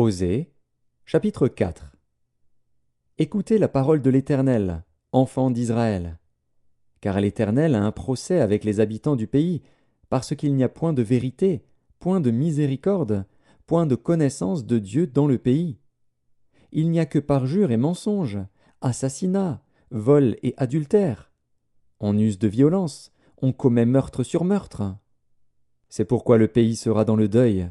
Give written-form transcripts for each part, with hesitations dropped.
Osée, chapitre 4. Écoutez la parole de l'Éternel, enfants d'Israël. Car l'Éternel a un procès avec les habitants du pays, parce qu'il n'y a point de vérité, point de miséricorde, point de connaissance de Dieu dans le pays. Il n'y a que parjure et mensonge, assassinat, vol et adultère. On use de violence, on commet meurtre sur meurtre. C'est pourquoi le pays sera dans le deuil.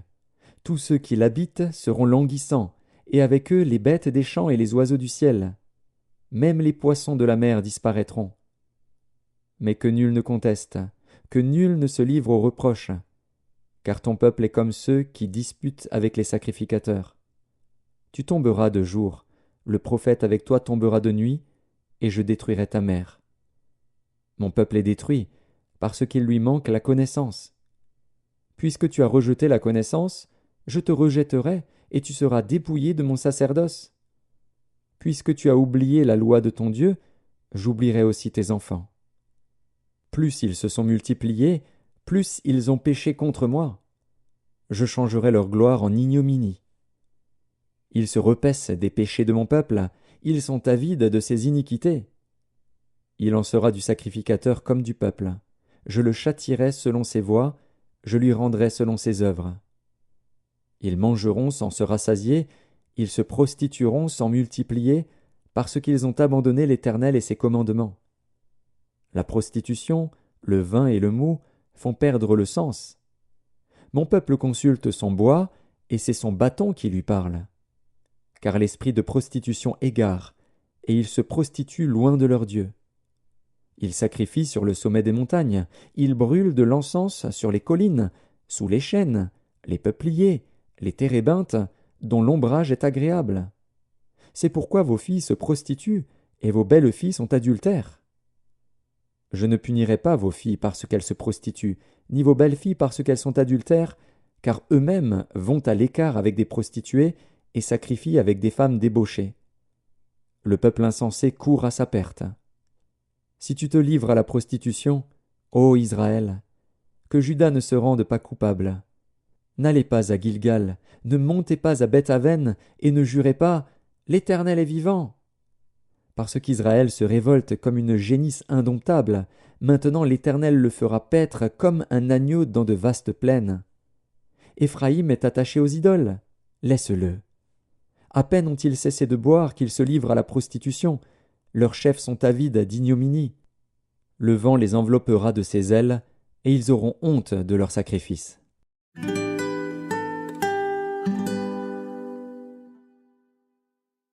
Tous ceux qui l'habitent seront languissants, et avec eux les bêtes des champs et les oiseaux du ciel. Même les poissons de la mer disparaîtront. Mais que nul ne conteste, que nul ne se livre aux reproches, car ton peuple est comme ceux qui disputent avec les sacrificateurs. Tu tomberas de jour, le prophète avec toi tombera de nuit, et je détruirai ta mère. Mon peuple est détruit, parce qu'il lui manque la connaissance. Puisque tu as rejeté la connaissance, je te rejetterai, et tu seras dépouillé de mon sacerdoce. Puisque tu as oublié la loi de ton Dieu, j'oublierai aussi tes enfants. Plus ils se sont multipliés, plus ils ont péché contre moi. Je changerai leur gloire en ignominie. Ils se repaissent des péchés de mon peuple, ils sont avides de ses iniquités. Il en sera du sacrificateur comme du peuple. Je le châtierai selon ses voies, je lui rendrai selon ses œuvres. Ils mangeront sans se rassasier, ils se prostitueront sans multiplier, parce qu'ils ont abandonné l'Éternel et ses commandements. La prostitution, le vin et le mou font perdre le sens. Mon peuple consulte son bois, et c'est son bâton qui lui parle. Car l'esprit de prostitution égare, et ils se prostituent loin de leur Dieu. Ils sacrifient sur le sommet des montagnes, ils brûlent de l'encens sur les collines, sous les chênes, les peupliers, les térébinthes, dont l'ombrage est agréable. C'est pourquoi vos filles se prostituent, et vos belles filles sont adultères. Je ne punirai pas vos filles parce qu'elles se prostituent, ni vos belles filles parce qu'elles sont adultères, car eux-mêmes vont à l'écart avec des prostituées et sacrifient avec des femmes débauchées. Le peuple insensé court à sa perte. Si tu te livres à la prostitution, ô Israël, que Juda ne se rende pas coupable. N'allez pas à Gilgal, ne montez pas à Beth-Aven, et ne jurez pas « L'Éternel est vivant !» Parce qu'Israël se révolte comme une génisse indomptable, maintenant l'Éternel le fera paître comme un agneau dans de vastes plaines. Éphraïm est attaché aux idoles, laisse-le. À peine ont-ils cessé de boire qu'ils se livrent à la prostitution, leurs chefs sont avides d'ignominie. Le vent les enveloppera de ses ailes, et ils auront honte de leurs sacrifices.